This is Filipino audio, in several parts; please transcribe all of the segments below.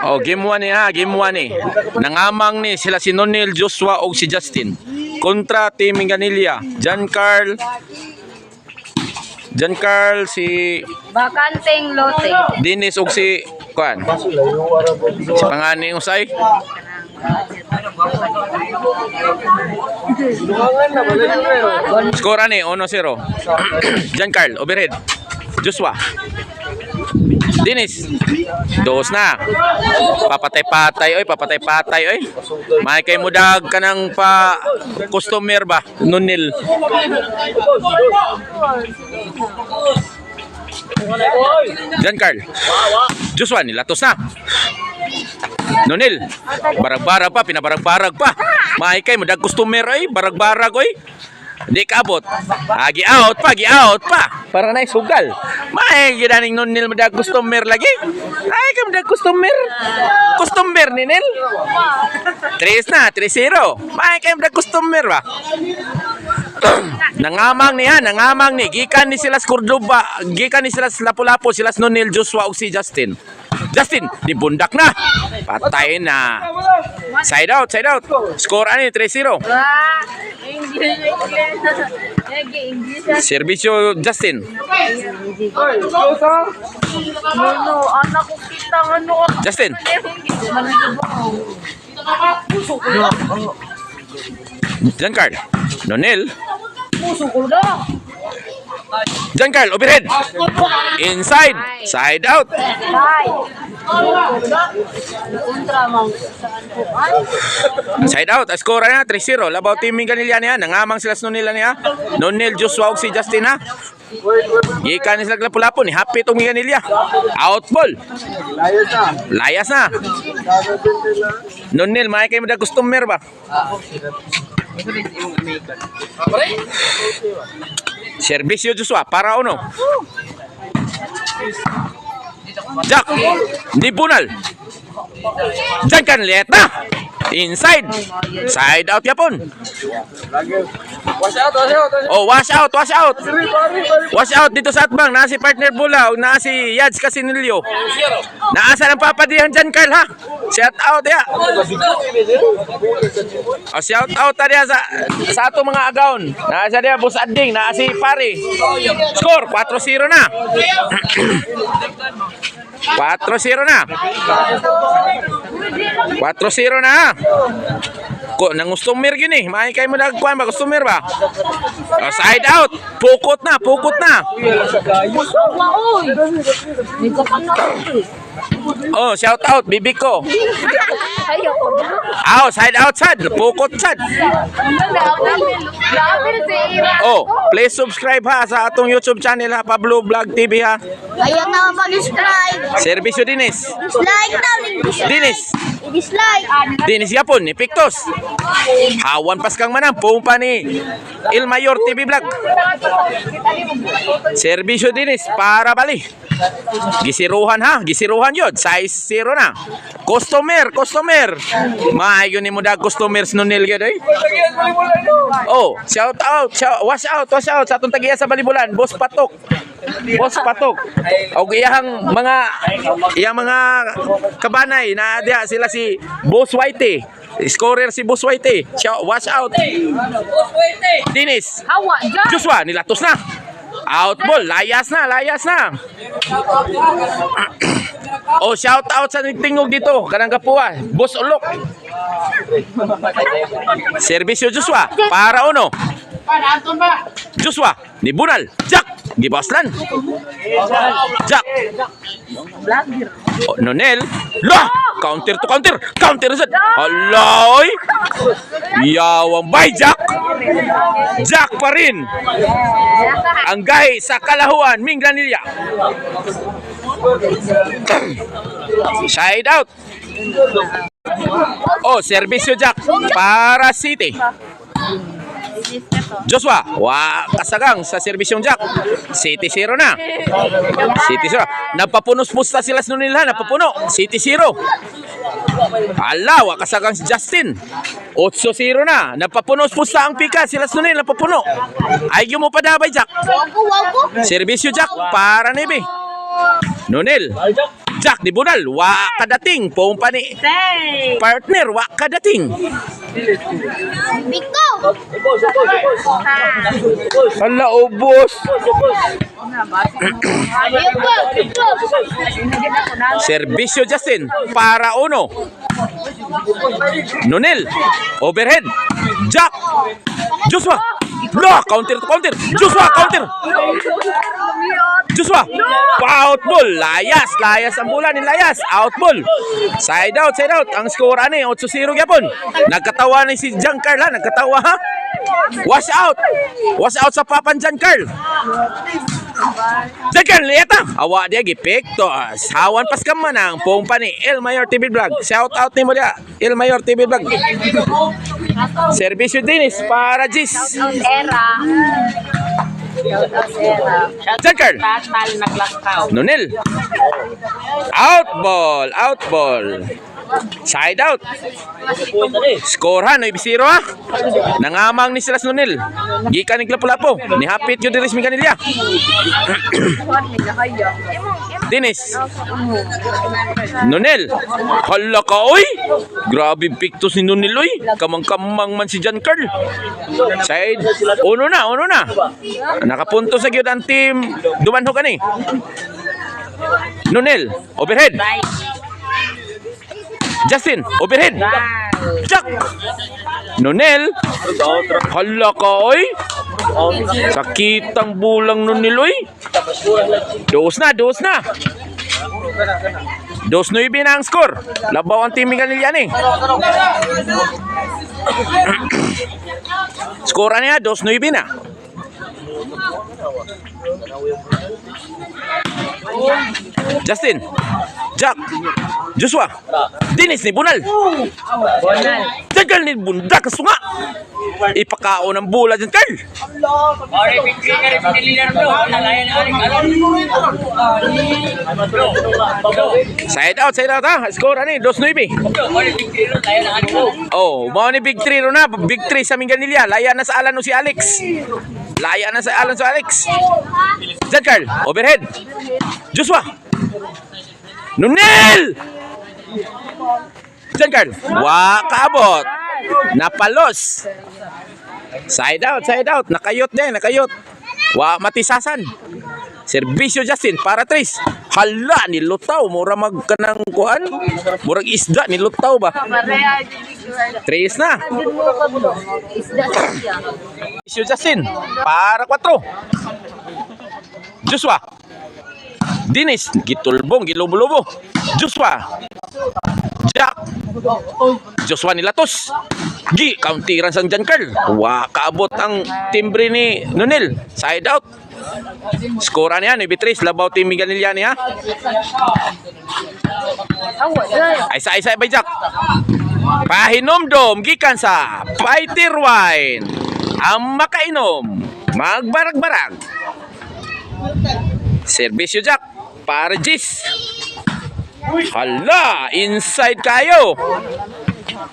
Oh, game 1 ni ha, game 1 ni. Nangamang ni sila si Nonel, Joshua o si Justin. Kontra Team Ganilla, John Carl si Bakanteng lote. Dennis og si kuan. Si pangani usay. Skora ni 1-0. John Carl overhead. Joshua. Dennis. 2 na. Papatay-patay oy. May kay mudag kanang pa customer ba? Nonil. John Carl. Joshua nilatos na. Nonil. Barag-barag pa, pinabarag-barag pa. May kay mudag customer oy, barag-barag oy. Di kaabot. Gi-out pa. Para na sugal. May gidaning Nonil madag customer lagi. Ay ka madag customer. Customer ni Nel. 3 na, 3-0. May kay madag customer ba? Nangamang ni gikan ni sila Cordoba, gikan ni sila Lapu-Lapu, sila Nonil, Joshua ug si Justin. Justin, dibundak na. Patay na. Side out. Score ani 3-0. Servisyo Justin. Anak ko kita ano. Justin. John Carl. Nonel. John Carl, overhead. Inside. Side out. Side out. Score na 3-0. Labaw Team Ganilla niya. Nangamang sila sa Nonil niya. Nonel, Joshua, si Justin ha. Gikan ni sila Lapu-Lapu ni happy itong Ganilla. Out ball. Layas na. Nonil, may kayo madag customer ba? Servisyo Joshua para uno. Jack di bunal. Jangan lihat na. Inside. Side out yapon. Wash out. Wash out dito sa atbang. Na si partner Bulaw, na si Yads Casinilio. Naasa ng papadihan dyan, Carl ha. Shout out ya. Shout out tadi sa ato mga agaon. Naasa dia Boss Ading, na si Pari. Score 4-0 na. 4-0 na. 4-0 na. Ko nang customer gini, may kay mo nagkuan ba customer ba? Side out. Pukot na. Shout out bibig ko. Side out sad. Pukot sad. Please subscribe ha sa atong YouTube channel ha, Pablo Vlog TV ha. Ayaw na mag-subscribe. Servisyo Dinis. Dislike na. Dinis. Dislike. Dinis yapon ni Pictos. Hawan pas kang manang pumpa ni Il Mayor TV Vlog. Servisyo Dinis para bali. Gisiruhan yun. Size 0 na. Customer. Maayo ni mo dag customers Nonil gyud oy. Shout out. Wash out sa atong tagiya sa Balibulan, Boss Patok. Og iyang mga kabanay na diha sila si Boss Whitey. Scorer si Boss Whitey. Wash out. Dinis. Joshua nilatos na. Out ball, layas na. Shout out sa tingog dito, kanang Kapua, Boss Ulok. Servisyo Joshua para uno. Joshua ni Bunal. Jack gibaslan. Jack. Nonel. Counter to counter. Aloy. Yawang bay Jack. Jack pa rin. Ang gay sa kalahuan Ming Ganilla. Side out. Servisyo Jack para City. Joshua, kasagang sa serbisyong Jack. City 0 na. Napapunos-pusta sila sa nila, napapuno. City 0. Kasagang si Justin. 8-0 na. Napapunos-pusta ang pika, sila sa nila, napapuno. Ay, mo pa dabay Jack. Serbisyo Jack para Nebe. Nonel. Jack ni Bunal, wa kadating. Pompa ni Say. partner, wa kadating. Biko. Hala, ubos. Ayun po. Biko. Servisyo Justin, para uno. Nonel, overhead. Jack. Joshua. Blah, counter to counter. Joshua, counter. Joshua. Out ball. Layas ang bola ni Layas. Out ball. Side out. Ang score ani 8-0 gyapon. Nagkatawa ni si Giancarlo, ha? Nagkatawa, ha? Wash out sa papan Giancarlo. Giancarlo lieta. Awa dia gipekto. Hawan pas ka man ang pompa ni El Mayor TV Vlog. Shout out ni mo dia. El Mayor TV Vlog. Servisyo Dinis para Gis. Era. Giancarlo. Tatal naglakaw. Nonel. Out ball. Side out. Score ha, 9-0 ha. Nangamang ni Silas Nonel. Gikan ni Lapu-Lapu. Nihapit yun diris mi kanilya. Dinis. Nonel. Hala ka, oy. Grabe pictus ni Nonel, oy. Kamang-kamang man si Giancarlo. Side. Uno na. Nakapunto sa gyud ang team. Dumanho ka ni. Nonel. Overhead. Justin, overhead. Jack. Nonel. Hala ka, oy. Sakitang bulang Nonel, oy. Dos na. 2-9 na ang score. Labaw ang team ni Ganilian eh. Score niya, 2-9 na. Justin, Jack, Joshua, Dinis ni Bunal. Jagal ni Bunda kasunga. Ipakaon ang bola dyan, Carl. Side out ha. Score ani 2-9. Oh, mau ni Big 3 ro na. Big 3 sa Minganilla. Laya na sa alan no si Alex. Jan Carl, overhead. Joshua. Nonel. Jan Carl, wa kaabot. Napalos. Side out. Nakayot. Wa matisasan. Servisyo Justin para Tris. Hala, nilutaw. Mura magkanang kuhan. Murag isda, nilutaw ba? Tris na. Servisyo Justin para 4. Joshua. Dinis, gitulbong, gilubo-lubo. Joshua. Jack. Joshua nilatos. Counteran sang Giancarlo. Kaabot ang timbre ni Nonel. Side out. Skora niya, 9-3. Labaw team Ganilian niya. Isa-isa by Jack. Pahinomdom, gikan sa Fighter Wine. Ang makainom, magbarag-barag. Servisyo Jack para Gis. Hala, inside kayo.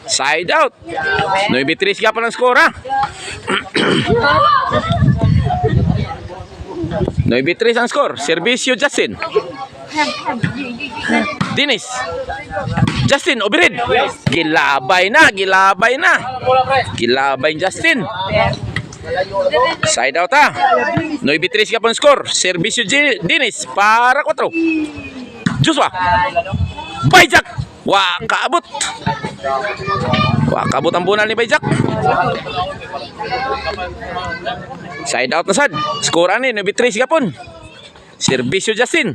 Side out. 9-3 ka pa ng score ha. 9-3 ang score. Servisyo Justin. Dinis. Justin, overhead. Gilabay na. Gilabay Justin. Side out ha. 9-3 ka pa ng score. Servisyo Dinis para 4. Joshua. Bayjak. Kaabot. Kaabot ang bunal ni Bayjak. Side out na sad. Score ani 9-3 gapon. Servisyo Justin.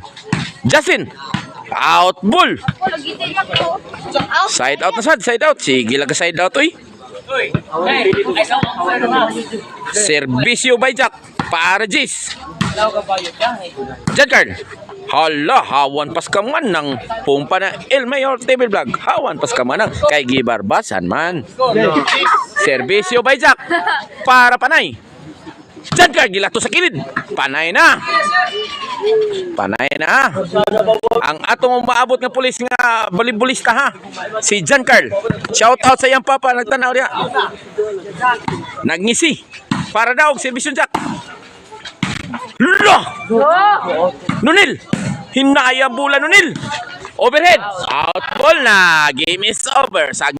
Out ball. Side out na sad. Sige lang ka side out oy. Servisyo Bayjak para Gis. Giancarlo. Hala, hawan pas ka man ng pumpa na El Mayor TV Vlog. Hawan pas ka man ng kay Gibarbasan man. Servisyo Bayjak para Panay. Giancarlo gilato sa kilid. Panay na. Ang atong maabot nga pulis nga balibulista ha. Si Giancarlo. Shout out sa iyang papa, nagtanaw dia. Nagngisi. Para daw servisyo Jack. Nonel! Hinaya bola Nonel! Overhead. Out ball na. Game is over. Sa